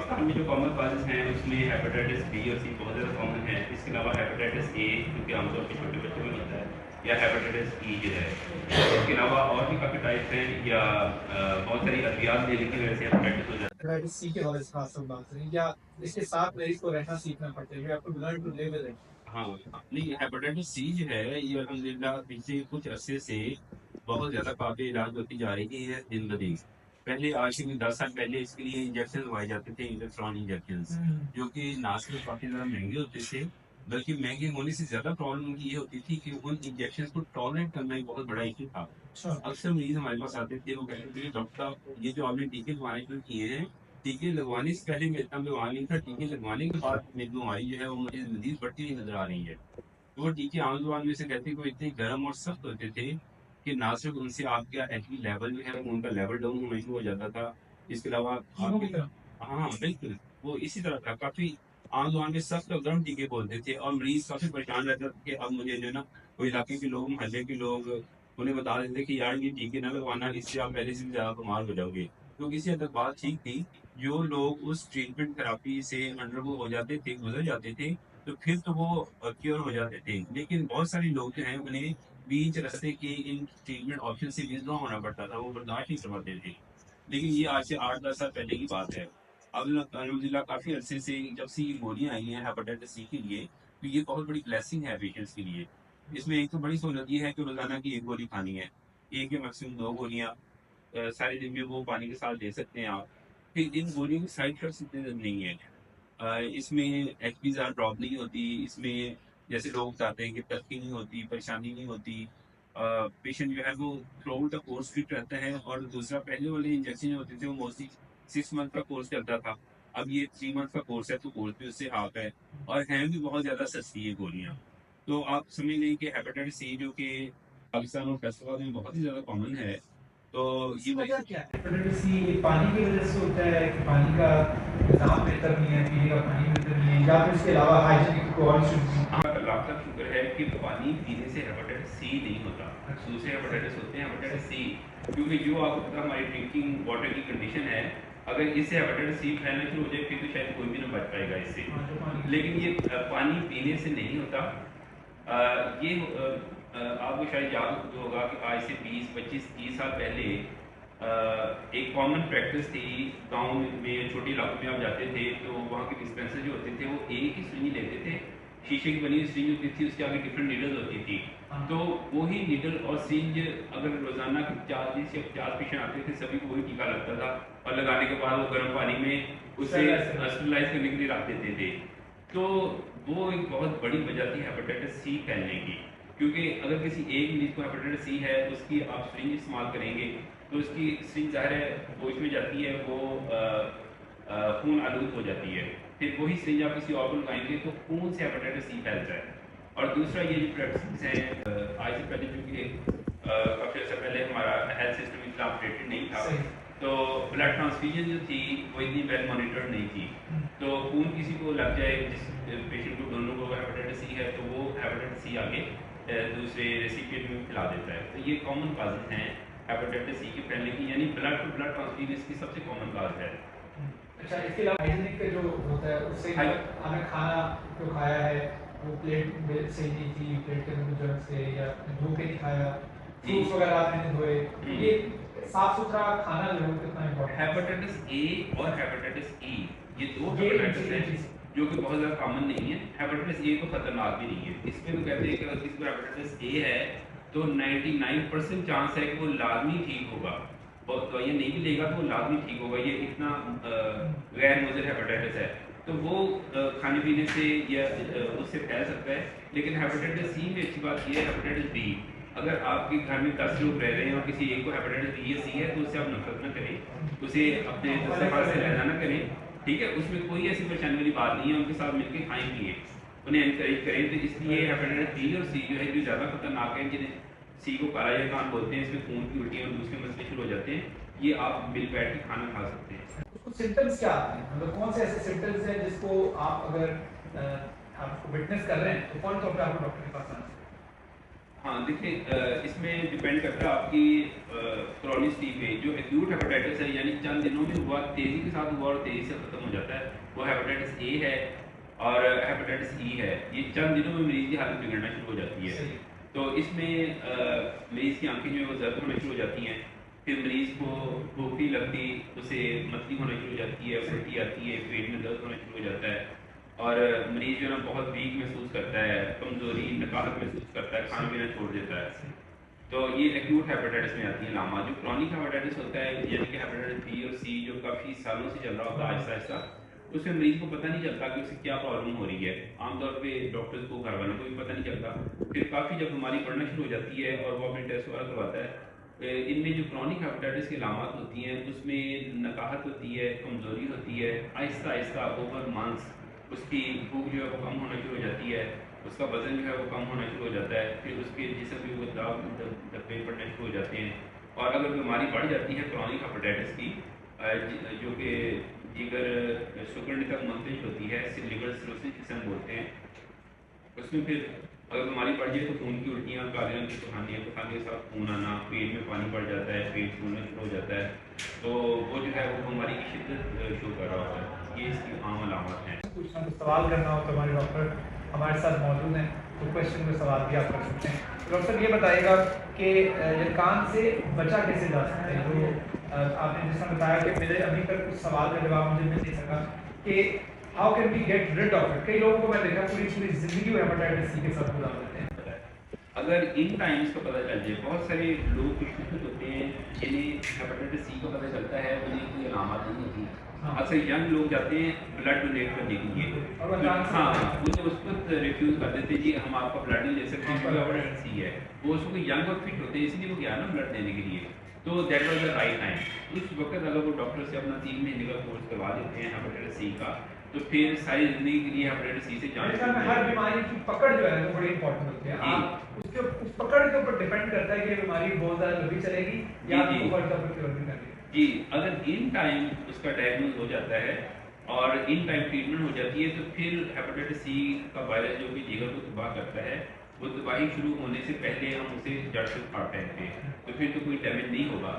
पाकिस्तान में जो common causes हैं उसमें हेपेटाइटिस बी और सी बहुत ज़्यादा कॉमन है। इसके अलावा हेपेटाइटिस ए जो कि आमतौर पर छोटे बच्चों में होता है, या हेपेटाइटिस ई जो है। इसके अलावा और भी काफ़ी टाइप्स हैं, या बहुत सारी अद्वियात लेने की वजह से हेपेटाइटिस हो जाता है। हेपेटाइटिस सी के हवाले से खास बात करें या इसके साथ मरीज को रहना सीखना पड़ता है, आपको learn to live with it. हाँ, नहीं, हेपेटाइटिस सी जो है ये अल्हम्दुलिल्लाह पिछले कुछ अरसे से बहुत ज़्यादा काफ़ी इलाज होती जा रही है दिन ब दिन। पहले आज से 10 साल पहले इसके लिए इंजेक्शन लगवाए जाते थे, इलेक्ट्रॉन इंजेक्शंस, जो कि ना सिर्फ काफ़ी ज़्यादा महँगे होते थे, बल्कि महँगे होने से ज़्यादा प्रॉब्लम उनकी ये होती थी कि उन इंजेक्शंस को टॉलरेट करना एक बहुत बड़ा इश्यू था। अच्छा। अक्सर मरीज़ हमारे पास आते थे, वो कहते थे, "डॉक्टर साहब, ये जो आपने टीके लगवाने शुरू किए हैं, टीके लगवाने से पहले मेरे इतना बीमार नहीं था, टीके लगवाने के बाद मेरी बीमारी जो है वो मुझे मज़ीद बढ़ती हुई नज़र आ रही है।" तो वो टीके आम ज़ुबान में से कहते हैं कि वो इतने गर्म और सख्त होते थे कि ना सिर्फ उनसे आपका एचबी लेवल जो है वो उनका लेवल डाउन होना शुरू हो जाता था। इसके अलावा कीमो की आपके, तरह। हाँ, बिल्कुल, वो इसी तरह था। काफ़ी आम ज़ुबान में सख्त और गर्म टीके बोलते थे और मरीज़ काफ़ी परेशान रहता था कि अब मुझे जो है ना, वो इलाके के लोग, मोहल्ले के लोग उन्हें बता देते थे कि यार ये टीके ना लगवाना, इससे आप पहले से भी ज़्यादा बीमार हो जाओगे। तो किसी हद तक बात ठीक थी। जो लोग उस ट्रीटमेंट थेरेपी से अंडरगो हो जाते थे, गुज़र जाते थे, तो फिर तो वो क्योर हो जाते थे। लेकिन बहुत सारे लोग जो हैं उन्हें बीच रास्ते के इन ट्रीटमेंट ऑप्शन से विथड्रॉ होना पड़ता था, वो बर्दाश्त नहीं कर पाते थे। लेकिन ये आज से 8-10 साल पहले की बात है। अब अल्हम्दुलिल्लाह काफ़ी अरसे से जब से ये गोलियाँ आई हैं हेपेटाइटिस सी के लिए, तो ये बहुत बड़ी ब्लेसिंग है पेशेंट्स के लिए। इसमें एक तो बड़ी सहूलत ये है कि रोज़ाना की 1 गोली खानी है। 1 या मैक्सिमम 2 गोलियाँ सारे दिन में वो पानी के साथ ले सकते हैं आप। फिर इन गोलियों की साइड इफ़ेक्ट्स इतने नहीं है। इसमें एचपीज़ ड्रॉप नहीं होती, इसमें जैसे लोग बताते हैं कि तख्ती नहीं होती, परेशानी नहीं होती। पेशेंट जो है वो through out the course fit रहता है। और दूसरा, पहले वाले इंजेक्शन जो होते थे वो मोस्टली 6 मंथ का कोर्स चलता था। अब ये 3 मंथ का कोर्स है, तो कोर्स भी उससे हाफ है और हैं भी बहुत ज़्यादा सस्ती है गोलियाँ। तो आप समझ लें कि हेपेटाइटिस सी जो कि पाकिस्तान और फैसलाबाद में बहुत ही ज़्यादा कॉमन है, तो ये इसकी वजह क्या है? हेपेटाइटिस सी ये पानी की वजह से होता है कि पानी का निज़ाम बेहतर नहीं है, पीने का पानी बेहतर नहीं है, या फिर इसके अलावा हाइजीनिक को और अल्लाह का शुक्र है कि पानी पीने से हेपेटाइटिस सी नहीं होता। दूसरे हेपेटाइटिस होते हैं, हेपेटाइटिस सी, क्योंकि जो आपको पता हमारी ड्रिंकिंग वाटर की कंडीशन है, अगर इससे हेपेटाइटिस सी फैलना शुरू हो जाए फिर तो शायद कोई भी ना बच पाएगा इससे। लेकिन ये पानी पीने से नहीं होता। ये आपको शायद याद होगा कि आज से 20-25-30 साल पहले एक कॉमन प्रैक्टिस थी। गांव में, छोटे इलाकों में आप जाते थे तो वहाँ के डिस्पेंसर जो होते थे वो एक ही सुई लेते थे। शीशे की बनी हुई सिरिंज होती थी, उसके आगे डिफरेंट नीडल्स होती थी। तो वही नीडल और सिरिंज अगर रोजाना के 40 या 50 पेशेंट आते थे, सभी को वही टीका लगता था और लगाने के बाद वो गर्म पानी में उसे स्टेरिलाइज करने के लिए रख देते थे। तो वो एक बहुत बड़ी वजह थी हेपेटाइटिस सी फैलने की, क्योंकि अगर किसी एक मरीज को हेपेटाइटिस सी है, उसकी आप सिरिंज इस्तेमाल करेंगे तो उसकी सिरिंज ज़ाहिर है वो इसमें जाती है, वो खून आलूद हो जाती है। फिर वही सिरिंज आप किसी और को लगाएंगे तो खून से हेपेटाइटिस सी फैलता है। और दूसरा, ये जो प्रैक्टिस हैं आज से पहले, चूँकि काफ़ी अर्सा पहले हमारा हेल्थ सिस्टम इतना अपडेटेड नहीं था, तो ब्लड ट्रांसफ्यूजन जो थी वो इतनी वेल मॉनिटर्ड नहीं थी। तो खून किसी को लग जाए, जिस पेशेंट को, दोनों को हेपेटाइटिस सी है, तो वो हेपेटाइटिस सी आगे दूसरे रेसिपिएंट में फैला देता है। तो ये कॉमन काजेज हैं हेपेटाइटिस सी के फैलने की, यानी ब्लड टू ब्लड ट्रांसफ्यूजन इसकी सबसे कॉमन काज है। अच्छा, इसके अलावा हाइजीनिक का जो होता है उससे हमें खाना जो खाया है वो प्लेट सही नहीं थी, प्लेट के अंदर जर्म्स थे, या धो के नहीं खाया, फ्रूट्स वगैरह आपने नहीं धोए, ये साफ सुथरा खाना जो है कितना इम्पोर्टेंट है। हेपेटाइटिस ए और हेपेटाइटिस ई, ये दो हेपेटाइटिस हैं जो कि बहुत ज़्यादा कॉमन नहीं है। हेपेटाइटिस ए तो खतरनाक भी नहीं है। इसमें तो कहते हैं कि अगर किसी को हेपेटाइटिस ए है तो 99% चांस है कि वो लाजमी ठीक होगा, और दवाइयाँ नहीं भी लेगा तो वो लाजमी ठीक होगा। ये इतना गैर मुज़र हेपेटाइटिस है, तो वो खाने पीने से या उससे फैल सकता है। लेकिन हेपेटाइटिस सी में अच्छी बात ये है, हेपेटाइटिस बी, अगर आपके घर में 10 लोग रह रहे हैं और किसी एक को हेपेटाइटिस बी या सी है तो उससे आप नफरत न करें, उसे अपने दस्तरखान से रहना न करें, ठीक है। उसमें कोई ऐसी परेशानी वाली बात नहीं है, उनके साथ मिलकर खाएं पिए, उन्हें एनकरेज करें। तो इसलिए हेपेटाइटिस बी और सी जो है जो ज़्यादा खतरनाक है, जिन्हें सी को काला यकान बोलते हैं, इसमें खून की उल्टियाँ और दूसरे मसले शुरू हो जाते हैं, ये आप मिल बैठ के खाना खा सकते हैं। उसको सिम्टम्स क्या आते हैं, मतलब कौन से ऐसे सिम्टम्स हैं जिसको आप अगर आप विटनेस कर रहे हैं तो फौरन तौर पे आपको डॉक्टर के पास आना चाहिए? हाँ, देखिए इसमें डिपेंड करता है आपकी क्रॉनिसिटी पे। जो एक्यूट हेपेटाइटिस है यानी चंद दिनों में हुआ, तेज़ी के साथ हुआ और तेज़ी से ख़त्म हो जाता है, वो हेपेटाइटिस ए है और हेपेटाइटिस ई है। ये चंद दिनों में मरीज़ की हालत बिगड़ना शुरू हो जाती है। सही। तो इसमें मरीज़ की आंखें जो है वो दर्द होना शुरू हो जाती हैं, फिर मरीज़ को भूख नहीं लगती, उसे मतली होना शुरू हो जाती है, उल्टी आती है, पेट में दर्द होना शुरू हो जाता है और मरीज़ जो है ना बहुत वीक महसूस करता है, कमज़ोरी, नकाहत महसूस करता है, खाना पीना छोड़ देता है। तो ये एक्यूट हेपेटाइटिस में आती है लामा। जो क्रॉनिक हेपेटाइटिस होता है यानी कि हेपेटाइटिस बी और सी जो काफ़ी सालों से चल रहा होता है आहिस्ता आहिस्ता, उसमें मरीज़ को पता नहीं चलता कि उसे क्या प्रॉब्लम हो रही है। आमतौर पे डॉक्टर्स को, घर वालों को भी पता नहीं चलता। फिर काफ़ी जब बीमारी बढ़ना शुरू हो जाती है और वो अपने टेस्ट वगैरह करवाता है, इनमें जो क्रॉनिक हेपेटाइटिस की अलामत होती हैं उसमें नकाहत होती है, कमज़ोरी होती है, आहिस्ता आहिस्ता ओवर मंथ्स उसकी भूख जो है वो कम होना शुरू हो जाती है, उसका वज़न जो है वो कम होना शुरू हो जाता है, फिर उसके जिस्म में वो धब्बे पड़ने शुरू हो जाते हैं। और अगर बीमारी बढ़ जाती है क्रॉनिक हेपेटाइटिस की, जो कि जिगर शुगर तक मुंतशिर होती है, लिवर सिरोसिस जिसे हम बोलते हैं, उसमें फिर अगर बीमारी बढ़ जाए तो खून की उल्टियाँ, काले रंग की तूफ़ानियाँ, तूफ़ान के साथ खून आना, पेट में पानी बढ़ जाता है, पेट फूलना शुरू हो जाता है। तो वो जो है वो बीमारी की शिद्दत शो कर रहा होता है। ये इसकी आम अलामत हैं। पूछना तो सवाल करना हो तो हमारे डॉक्टर हमारे साथ मौजूद हैं, तो क्वेश्चन में सवाल भी आप कर सकते हैं। तो डॉक्टर साहब ये बताइएगा कि ये कान से बचा कैसे जा सकते हैं? जो आपने जिस तरह बताया कि मेरे अभी तक कुछ सवाल का जवाब मुझे मिल नहीं सका कि how can we get rid of it. कई लोगों को मैं देखा पूरी पूरी जिंदगी में हेपेटाइटिस सी के साथ गुजार देते हैं। अगर इन टाइम्स का पता चल जाए, बहुत सारे लोग खुशकिस्मत होते हैं जिन्हें हेपेटाइटिस सी का पता चलता है, उन्हें कोई अलामत नहीं होती। हाँ। अक्सर यंग लोग जाते हैं ब्लड डोनेट करने के लिए, और वो तो चांस हाँ उन्हें उस वक्त रिफ्यूज़ कर देते हैं, जी हम आपका ब्लड नहीं ले सकते क्योंकि हेपेटाइटिस सी है। वो उसको यंग और फिट होते हैं इसलिए वो गया ना ब्लड देने के लिए। तो that was the right time. उस वक्त अगर वो डॉक्टर से अपना 3 महीने का कोर्स करवा लेते हैं हेपेटाइटिस सी का, तो फिर सारी ज़िंदगी के लिए हेपेटाइटिस सी से मेरे जांच ख्याल में हर बीमारी की पकड़ जो है वो बड़ी इंपॉर्टेंट होती है। जी। आप उसके उस पकड़ के ऊपर डिपेंड करता है कि ये बीमारी बहुत ज़्यादा लंबी चलेगी या जी, जी। ऊपर का क्योर भी करेगी। जी, अगर इन टाइम उसका डायग्नोज हो जाता है और इन टाइम ट्रीटमेंट हो जाती है, तो फिर हेपेटाइटिस सी का वायरस जो कि जिगर को तबाह करता है, वो तबाही शुरू होने से पहले हम उसे जड़ से उखाड़ फेंकते हैं, तो फिर तो कोई डैमेज नहीं होगा।